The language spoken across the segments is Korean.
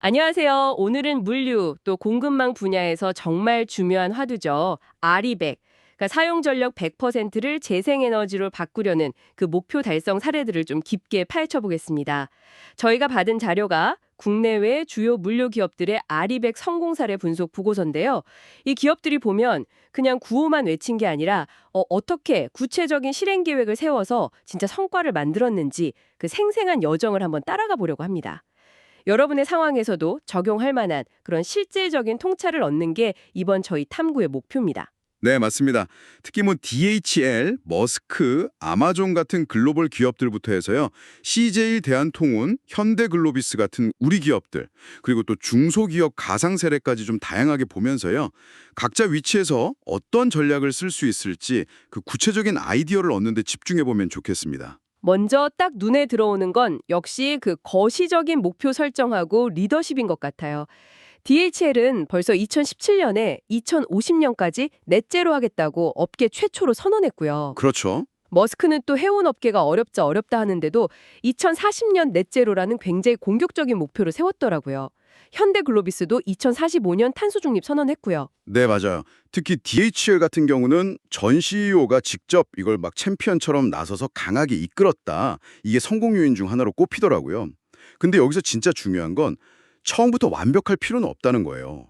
안녕하세요. 오늘은 물류 또 공급망 분야에서 정말 중요한 화두죠. 아리백. 그러니까 사용 전력 100%를 재생에너지로 바꾸려는 그 목표 달성 사례들을 좀 깊게 파헤쳐 보겠습니다. 저희가 받은 자료가 국내외 주요 물류 기업들의 아리백 성공 사례 분석 보고서인데요. 이 기업들이 보면 그냥 구호만 외친 게 아니라 어떻게 구체적인 실행 계획을 세워서 진짜 성과를 만들었는지 그 생생한 여정을 한번 따라가 보려고 합니다. 여러분의 상황에서도 적용할 만한 그런 실질적인 통찰을 얻는 게 이번 저희 탐구의 목표입니다. 네, 맞습니다. 특히 DHL, 머스크, 아마존 같은 글로벌 기업들부터 해서요. CJ 대한통운, 현대글로비스 같은 우리 기업들, 그리고 또 중소기업 가상 사례까지 좀 다양하게 보면서요. 각자 위치에서 어떤 전략을 쓸 수 있을지 그 구체적인 아이디어를 얻는 데 집중해 보면 좋겠습니다. 먼저 딱 눈에 들어오는 건 역시 그 거시적인 목표 설정하고 리더십인 것 같아요. DHL은 벌써 2017년에 2050년까지 넷제로 하겠다고 업계 최초로 선언했고요. 그렇죠. 머스크는 또 해운 업계가 어렵자 어렵다 하는데도 2040년 넷제로라는 굉장히 공격적인 목표를 세웠더라고요. 현대글로비스도 2045년 탄소 중립 선언했고요. 네, 맞아요. 특히 DHL 같은 경우는 전 CEO가 직접 이걸 막 챔피언처럼 나서서 강하게 이끌었다. 이게 성공 요인 중 하나로 꼽히더라고요. 근데 여기서 진짜 중요한 건 처음부터 완벽할 필요는 없다는 거예요.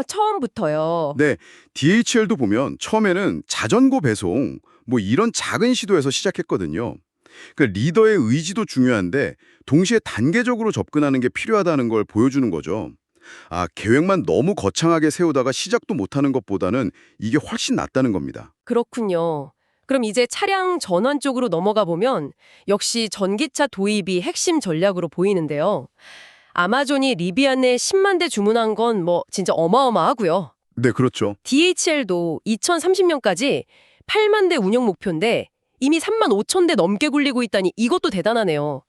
처음부터요. 네, DHL도 보면 처음에는 자전거 배송 이런 작은 시도에서 시작했거든요. 그 리더의 의지도 중요한데 동시에 단계적으로 접근하는 게 필요하다는 걸 보여주는 거죠. 계획만 너무 거창하게 세우다가 시작도 못하는 것보다는 이게 훨씬 낫다는 겁니다. 그렇군요. 그럼 이제 차량 전환 쪽으로 넘어가 보면 역시 전기차 도입이 핵심 전략으로 보이는데요. 아마존이 리비안 내 10만 대 주문한 건 진짜 어마어마하고요. 네, 그렇죠. DHL도 2030년까지 8만 대 운영 목표인데 이미 3만 5천 대 넘게 굴리고 있다니 이것도 대단하네요.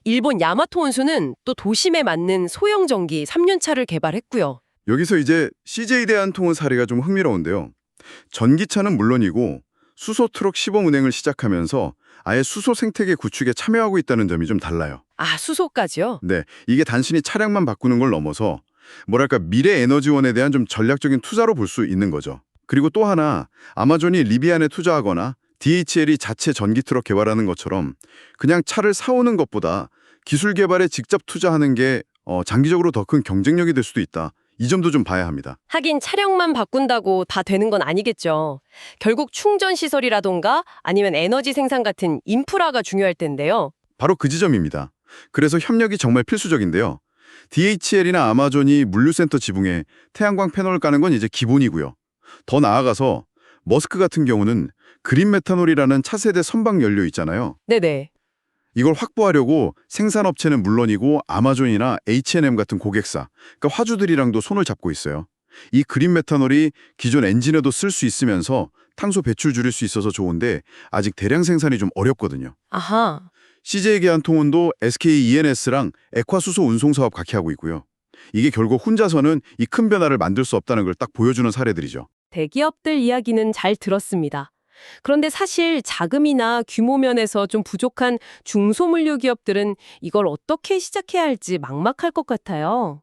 일본 야마토 운수는 또 도심에 맞는 소형 전기 3륜차를 개발했고요. 여기서 이제 CJ 대한통운 사례가 좀 흥미로운데요. 전기차는 물론이고 수소 트럭 시범 운행을 시작하면서 아예 수소 생태계 구축에 참여하고 있다는 점이 좀 달라요. 수소까지요? 네, 이게 단순히 차량만 바꾸는 걸 넘어서 미래 에너지원에 대한 좀 전략적인 투자로 볼 수 있는 거죠. 그리고 또 하나, 아마존이 리비안에 투자하거나 DHL이 자체 전기 트럭 개발하는 것처럼 그냥 차를 사오는 것보다 기술 개발에 직접 투자하는 게 장기적으로 더 큰 경쟁력이 될 수도 있다. 이 점도 좀 봐야 합니다. 하긴 차량만 바꾼다고 다 되는 건 아니겠죠. 결국 충전 시설이라던가 아니면 에너지 생산 같은 인프라가 중요할 텐데요. 바로 그 지점입니다. 그래서 협력이 정말 필수적인데요. DHL이나 아마존이 물류센터 지붕에 태양광 패널을 까는 건 이제 기본이고요. 더 나아가서 머스크 같은 경우는 그린 메탄올이라는 차세대 선박 연료 있잖아요. 네네. 이걸 확보하려고 생산업체는 물론이고 아마존이나 H&M 같은 고객사, 그러니까 화주들이랑도 손을 잡고 있어요. 이 그린 메탄올이 기존 엔진에도 쓸 수 있으면서 탄소 배출 줄일 수 있어서 좋은데 아직 대량 생산이 좀 어렵거든요. 아하. CJ 계한통운도 SK E&S랑 액화수소 운송 사업 같이 하고 있고요. 이게 결국 혼자서는 이 큰 변화를 만들 수 없다는 걸 딱 보여주는 사례들이죠. 대기업들 이야기는 잘 들었습니다. 그런데 사실 자금이나 규모 면에서 좀 부족한 중소물류 기업들은 이걸 어떻게 시작해야 할지 막막할 것 같아요.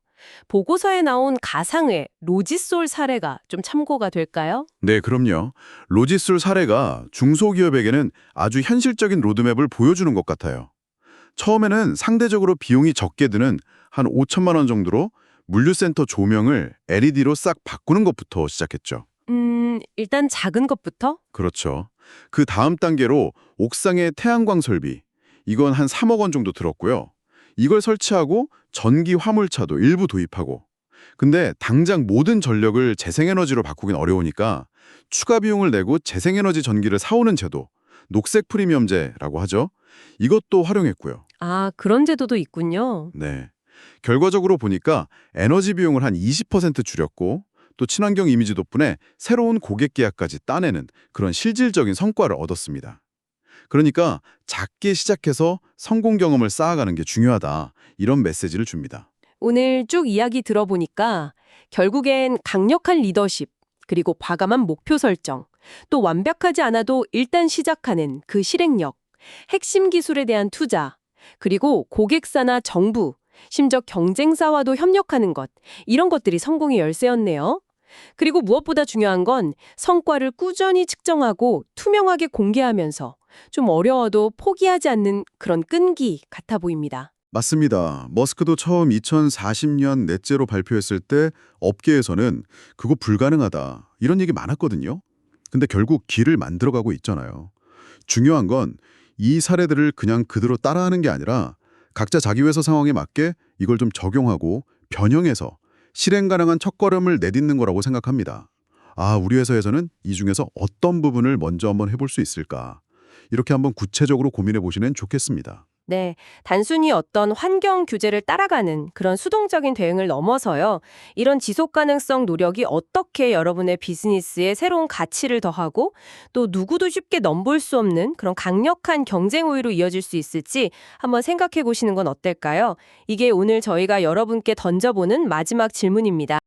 보고서에 나온 가상의 로지솔 사례가 좀 참고가 될까요? 네, 그럼요. 로지솔 사례가 중소기업에게는 아주 현실적인 로드맵을 보여주는 것 같아요. 처음에는 상대적으로 비용이 적게 드는 한 5천만 원 정도로 물류센터 조명을 LED로 싹 바꾸는 것부터 시작했죠. 일단 작은 것부터? 그렇죠. 그 다음 단계로 옥상의 태양광 설비, 이건 한 3억 원 정도 들었고요. 이걸 설치하고 전기 화물차도 일부 도입하고. 근데 당장 모든 전력을 재생에너지로 바꾸긴 어려우니까 추가 비용을 내고 재생에너지 전기를 사오는 제도, 녹색 프리미엄제라고 하죠. 이것도 활용했고요. 그런 제도도 있군요. 네. 결과적으로 보니까 에너지 비용을 한 20% 줄였고 또 친환경 이미지 덕분에 새로운 고객 계약까지 따내는 그런 실질적인 성과를 얻었습니다. 그러니까 작게 시작해서 성공 경험을 쌓아가는 게 중요하다. 이런 메시지를 줍니다. 오늘 쭉 이야기 들어보니까 결국엔 강력한 리더십, 그리고 과감한 목표 설정, 또 완벽하지 않아도 일단 시작하는 그 실행력, 핵심 기술에 대한 투자, 그리고 고객사나 정부, 심지어 경쟁사와도 협력하는 것, 이런 것들이 성공의 열쇠였네요. 그리고 무엇보다 중요한 건 성과를 꾸준히 측정하고 투명하게 공개하면서 좀 어려워도 포기하지 않는 그런 끈기 같아 보입니다. 맞습니다. 머스크도 처음 2040년 넷제로 발표했을 때 업계에서는 그거 불가능하다 이런 얘기 많았거든요. 근데 결국 길을 만들어가고 있잖아요. 중요한 건 이 사례들을 그냥 그대로 따라하는 게 아니라 각자 자기 회사 상황에 맞게 이걸 좀 적용하고 변형해서 실행 가능한 첫걸음을 내딛는 거라고 생각합니다. 아, 우리 회사에서는 이 중에서 어떤 부분을 먼저 한번 해볼 수 있을까? 이렇게 한번 구체적으로 고민해 보시면 좋겠습니다. 네, 단순히 어떤 환경 규제를 따라가는 그런 수동적인 대응을 넘어서요. 이런 지속 가능성 노력이 어떻게 여러분의 비즈니스에 새로운 가치를 더하고 또 누구도 쉽게 넘볼 수 없는 그런 강력한 경쟁 우위로 이어질 수 있을지 한번 생각해 보시는 건 어떨까요? 이게 오늘 저희가 여러분께 던져보는 마지막 질문입니다.